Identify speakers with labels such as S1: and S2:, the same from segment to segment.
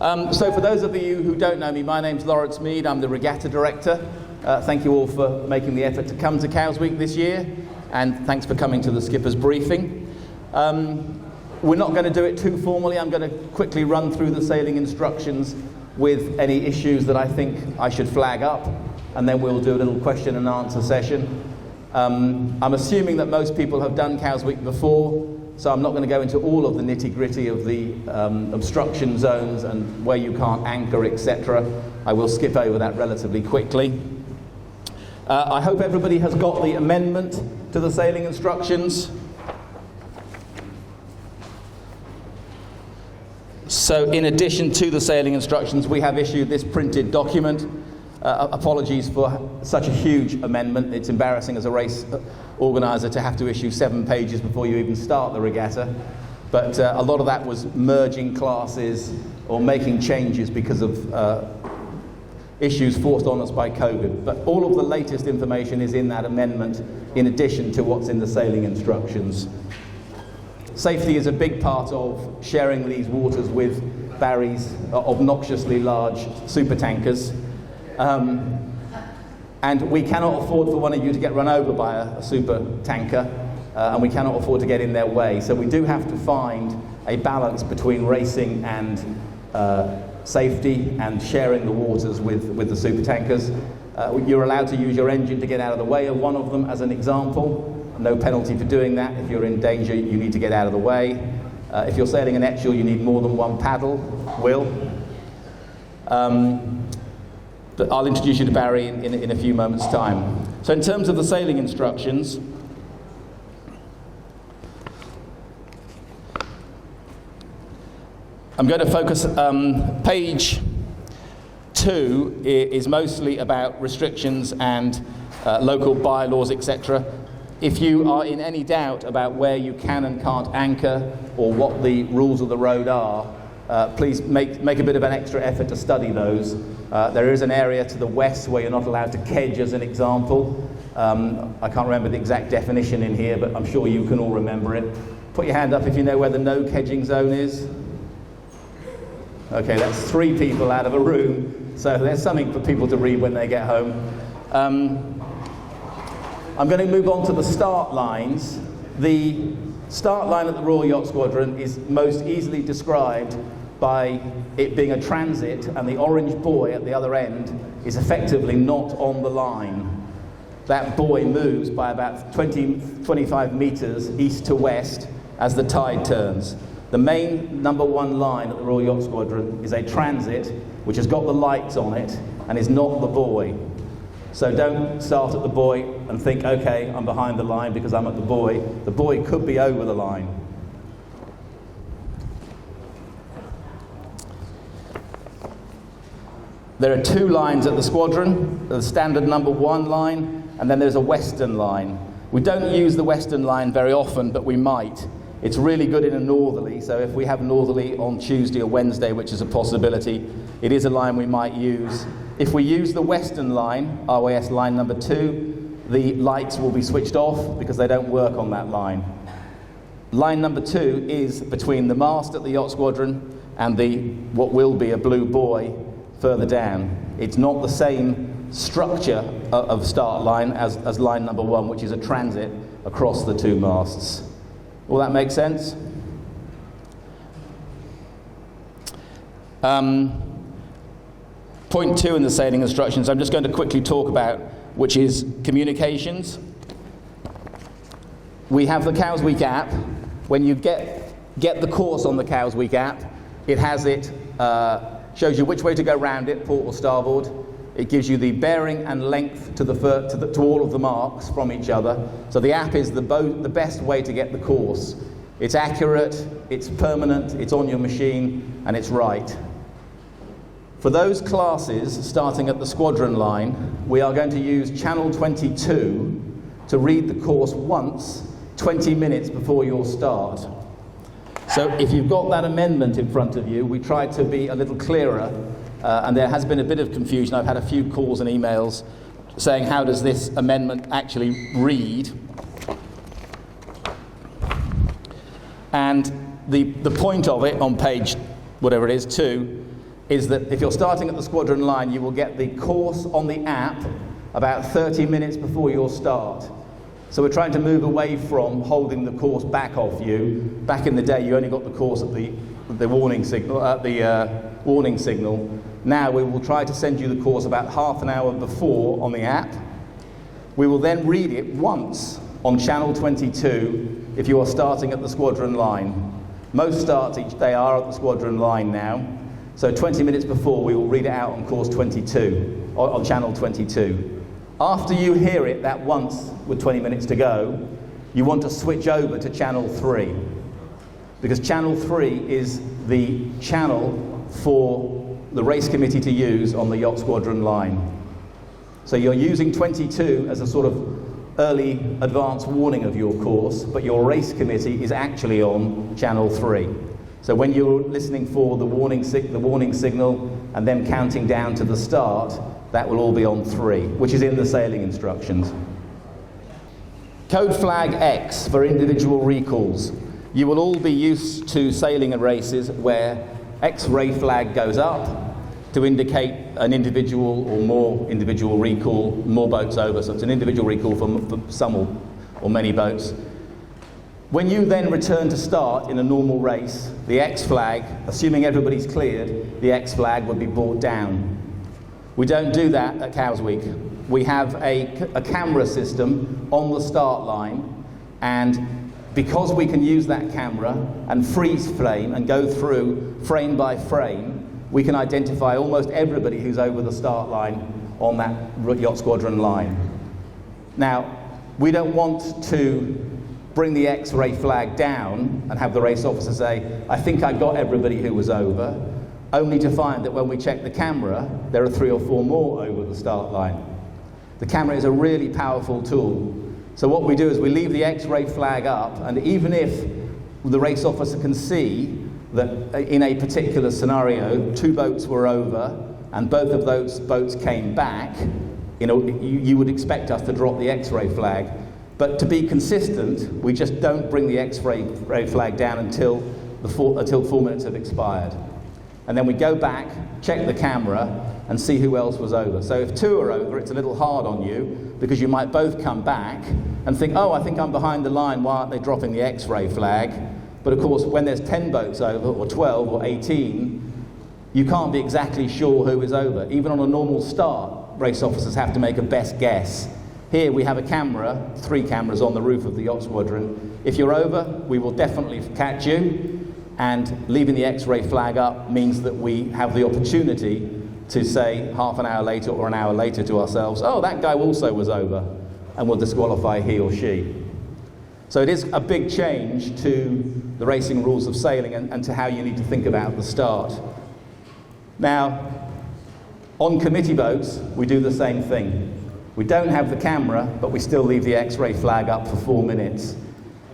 S1: So for those of you who don't know me, my name's Lawrence Mead. I'm the Regatta Director. Thank you all for making the effort to come to Cowes Week this year, and thanks for coming to the Skipper's Briefing. We're not going to do it too formally. I'm going to quickly run through the sailing instructions with any issues that I think I should flag up, and then we'll do a little question and answer session. I'm assuming that most people have done Cowes Week before, so I'm not going to go into all of the nitty-gritty of the obstruction zones and where you can't anchor, etc. I will skip over that relatively quickly. I hope everybody has got the amendment to the sailing instructions. So in addition to the sailing instructions, we have issued this printed document. Apologies for such a huge amendment. It's embarrassing as a race organiser to have to issue 7 pages before you even start the regatta. But a lot of that was merging classes or making changes because of issues forced on us by COVID. But all of the latest information is in that amendment, in addition to what's in the sailing instructions. Safety is a big part of sharing these waters with Barry's obnoxiously large super tankers. And we cannot afford for one of you to get run over by a super tanker, and we cannot afford to get in their way. So we do have to find a balance between racing and safety and sharing the waters with the super tankers. You're allowed to use your engine to get out of the way of one of them as an example. No penalty for doing that. If you're in danger, you need to get out of the way. If you're sailing an estuary, you need more than one paddle. But I'll introduce you to Barry in a few moments' time. So in terms of the sailing instructions, I'm going to focus, page 2 is mostly about restrictions and local bylaws, etc. If you are in any doubt about where you can and can't anchor or what the rules of the road are, please make a bit of an extra effort to study those. There is an area to the west where you're not allowed to kedge, as an example. I can't remember the exact definition in here, but I'm sure you can all remember it. Put your hand up if you know where the no kedging zone is. Okay, that's 3 people out of a room, so there's something for people to read when they get home. I'm going to move on to the start lines. The start line at the Royal Yacht Squadron is most easily described by it being a transit, and the orange buoy at the other end is effectively not on the line. That buoy moves by about 20-25 metres east to west as the tide turns. The main number 1 line at the Royal Yacht Squadron is a transit which has got the lights on it and is not the buoy. So don't start at the buoy and think, okay, I'm behind the line because I'm at the buoy. The buoy could be over the line. There are 2 lines at the squadron, the standard number 1 line, and then there's a western line. We don't use the western line very often, but we might. It's really good in a northerly, so if we have northerly on Tuesday or Wednesday, which is a possibility, it is a line we might use. If we use the western line, RYS line number 2, the lights will be switched off because they don't work on that line. Line number 2 is between the mast at the yacht squadron and what will be a blue buoy further down. It's not the same structure of start line as line number 1, which is a transit across the 2 masts. Will that make sense? Point 2 in the sailing instructions, I'm just going to quickly talk about, which is communications. We have the Cowes Week app. When you get the course on the Cowes Week app, it has shows you which way to go round it, port or starboard. It gives you the bearing and length to all of the marks from each other. So the app is the best way to get the course. It's accurate, it's permanent, it's on your machine, and it's right. For those classes starting at the squadron line, we are going to use channel 22 to read the course once, 20 minutes before your start. So if you've got that amendment in front of you, we tried to be a little clearer, and there has been a bit of confusion. I've had a few calls and emails saying, how does this amendment actually read? And the point of it on page, whatever it is, 2, is that if you're starting at the squadron line, you will get the course on the app about 30 minutes before your start. So we're trying to move away from holding the course back off you. Back in the day, you only got the course at the warning signal. Now we will try to send you the course about half an hour before on the app. We will then read it once on channel 22 if you are starting at the squadron line. Most starts each day are at the squadron line now. So 20 minutes before, we will read it out on course 22, on channel 22. After you hear it that once with 20 minutes to go, you want to switch over to channel 3. Because channel 3 is the channel for the race committee to use on the yacht squadron line. So you're using 22 as a sort of early advance warning of your course, but your race committee is actually on channel 3. So when you're listening for the warning signal and then counting down to the start, that will all be on 3, which is in the sailing instructions. Code flag X for individual recalls. You will all be used to sailing and races where X-ray flag goes up to indicate an individual or more individual recall, more boats over, so it's an individual recall for some or many boats. When you then return to start in a normal race, the X flag, assuming everybody's cleared, the X flag would be brought down. We don't do that at Cowes Week. We have a camera system on the start line, and because we can use that camera and freeze frame and go through frame by frame, we can identify almost everybody who's over the start line on that yacht squadron line. Now, we don't want to bring the X-ray flag down and have the race officer say, I think I got everybody who was over, only to find that when we check the camera, there are 3 or 4 more over the start line. The camera is a really powerful tool. So what we do is we leave the X-ray flag up, and even if the race officer can see that in a particular scenario, 2 boats were over and both of those boats came back, you would expect us to drop the X-ray flag. But to be consistent, we just don't bring the X-ray flag down until 4 minutes have expired. And then we go back, check the camera, and see who else was over. So if 2 are over, it's a little hard on you, because you might both come back and think, oh, I think I'm behind the line, why aren't they dropping the X-ray flag? But of course, when there's 10 boats over, or 12, or 18, you can't be exactly sure who is over. Even on a normal start, race officers have to make a best guess. Here we have a camera, 3 cameras on the roof of the yacht squadron. If you're over, we will definitely catch you, and leaving the X-ray flag up means that we have the opportunity to say half an hour later or an hour later to ourselves, oh, that guy also was over, and we'll disqualify he or she. So it is a big change to the racing rules of sailing and to how you need to think about the start. Now, on committee boats, we do the same thing. We don't have the camera, but we still leave the X-ray flag up for 4 minutes.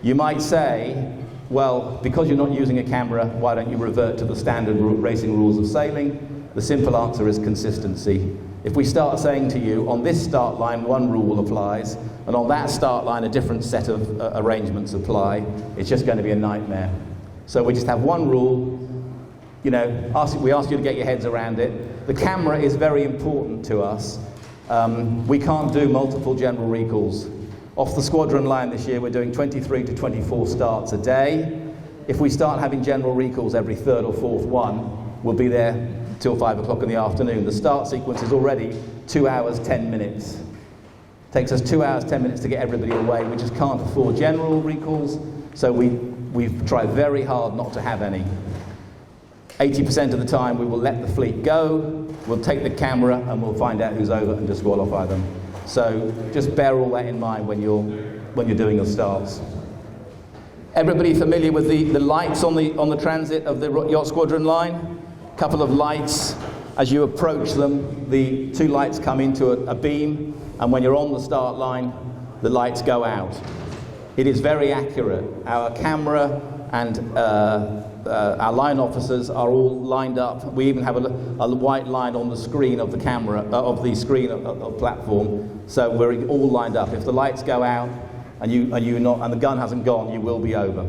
S1: You might say, well, because you're not using a camera, why don't you revert to the standard racing rules of sailing? The simple answer is consistency. If we start saying to you, on this start line, 1 rule applies, and on that start line, a different set of arrangements apply, it's just going to be a nightmare. So we just have 1 rule. We ask you to get your heads around it. The camera is very important to us. We can't do multiple general recalls. Off the squadron line this year, we're doing 23 to 24 starts a day. If we start having general recalls every 3rd or 4th one, we'll be there till 5 o'clock in the afternoon. The start sequence is already 2 hours, 10 minutes. It takes us 2 hours, 10 minutes to get everybody away. We just can't afford general recalls, so we've tried very hard not to have any. 80% of the time, we will let the fleet go, we'll take the camera, and we'll find out who's over and disqualify them. So just bear all that in mind when you're doing your starts. Everybody familiar with the lights on the transit of the yacht squadron line? A couple of lights. As you approach them, the 2 lights come into a beam, and when you're on the start line, the lights go out. It is very accurate. Our camera and our line officers are all lined up. We even have a white line on the screen of the camera, of the screen of platform. So we're all lined up. If the lights go out and the gun hasn't gone, you will be over.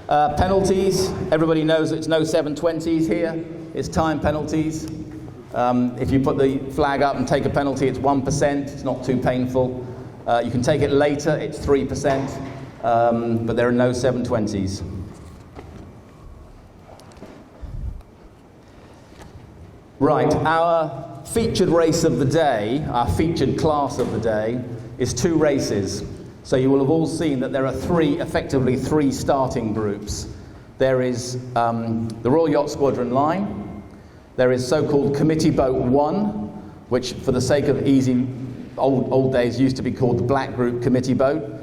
S1: Penalties, everybody knows it's no 720s here. It's time penalties. If you put the flag up and take a penalty, it's 1%. It's not too painful. You can take it later, it's 3%, but there are no 720s. Right, our featured race of the day, our featured class of the day, is 2 races. So you will have all seen that there are effectively three starting groups. There is the Royal Yacht Squadron line. There is so-called Committee Boat 1, which for the sake of easy, old days used to be called the Black Group Committee Boat.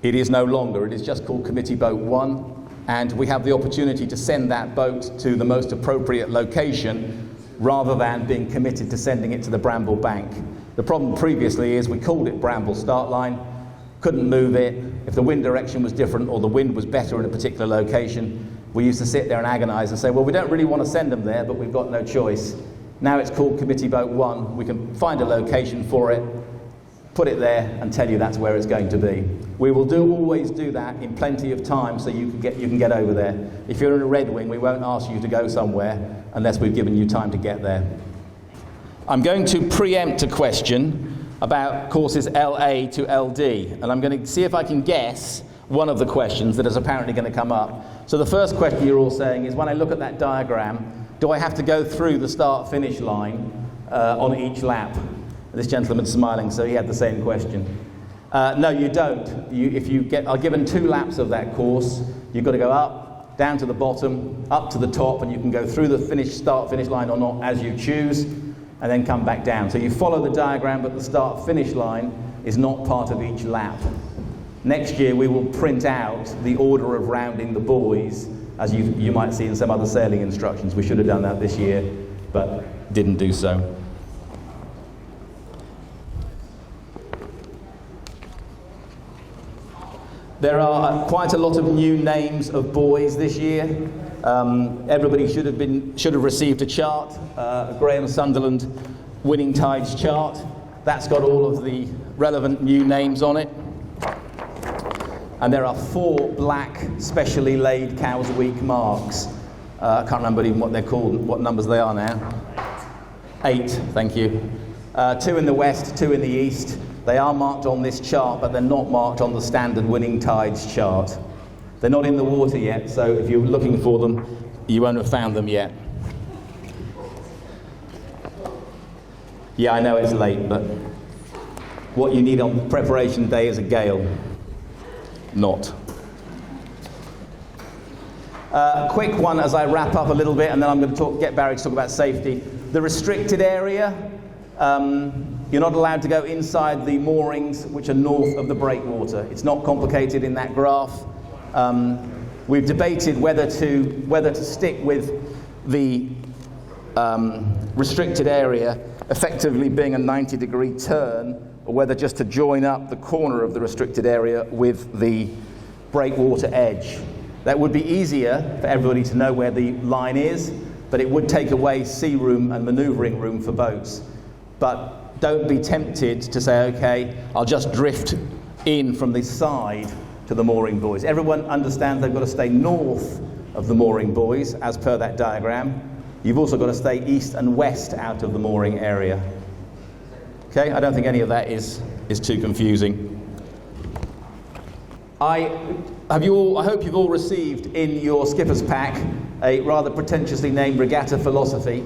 S1: It is no longer, it is just called Committee Boat 1. And we have the opportunity to send that boat to the most appropriate location rather than being committed to sending it to the Bramble Bank. The problem previously is we called it Bramble Start Line, couldn't move it. If the wind direction was different or the wind was better in a particular location, we used to sit there and agonize and say, well, we don't really want to send them there, but we've got no choice. Now it's called Committee Boat 1. We can find a location for it, put it there, and tell you that's where it's going to be. We will always do that in plenty of time so you can get over there. If you're in a Red Wing, we won't ask you to go somewhere unless we've given you time to get there. I'm going to preempt a question about courses LA to LD, and I'm going to see if I can guess one of the questions that is apparently going to come up. So the first question you're all saying is, when I look at that diagram, do I have to go through the start-finish line on each lap? This gentleman's smiling, so he had the same question. No, you don't. If you are given 2 laps of that course, you've got to go up, down to the bottom, up to the top, and you can go through the start-finish line or not as you choose, and then come back down. So you follow the diagram, but the start-finish line is not part of each lap. Next year we will print out the order of rounding the buoys, as you might see in some other sailing instructions. We should have done that this year, but didn't do so. There are quite a lot of new names of buoys this year. Everybody should have received a chart, Graham Sunderland Winning Tides chart. That's got all of the relevant new names on it. And there are 4 black, specially laid Cowes Week marks. I can't remember even what they're called, what numbers they are now. 8, thank you. 2 in the west, 2 in the east. They are marked on this chart, but they're not marked on the standard Winning Tides chart. They're not in the water yet, so if you're looking for them, you won't have found them yet. Yeah, I know it's late, but what you need on preparation day is a gale. Not. Quick one as I wrap up a little bit, and then I'm going to get Barry to talk about safety. The restricted area, you're not allowed to go inside the moorings which are north of the breakwater. It's not complicated in that graph. We've debated whether to stick with the restricted area effectively being a 90-degree turn, or whether just to join up the corner of the restricted area with the breakwater edge. That would be easier for everybody to know where the line is, but it would take away sea room and manoeuvring room for boats. But don't be tempted to say, okay, I'll just drift in from the side to the mooring buoys. Everyone understands they've got to stay north of the mooring buoys, as per that diagram. You've also got to stay east and west out of the mooring area. Okay, I don't think any of that is too confusing. I hope you've all received in your skipper's pack a rather pretentiously named Regatta Philosophy.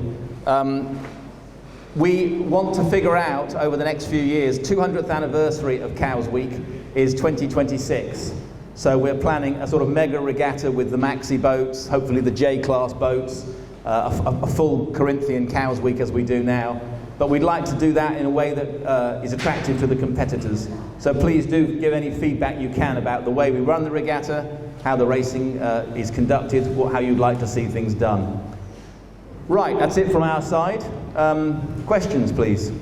S1: We want to figure out over the next few years, 200th anniversary of Cowes Week is 2026. So we're planning a sort of mega regatta with the maxi boats, hopefully the J-class boats, a full Corinthian Cowes Week as we do now. But we'd like to do that in a way that is attractive to the competitors. So please do give any feedback you can about the way we run the regatta, how the racing is conducted, how you'd like to see things done. Right, that's it from our side. Questions, please.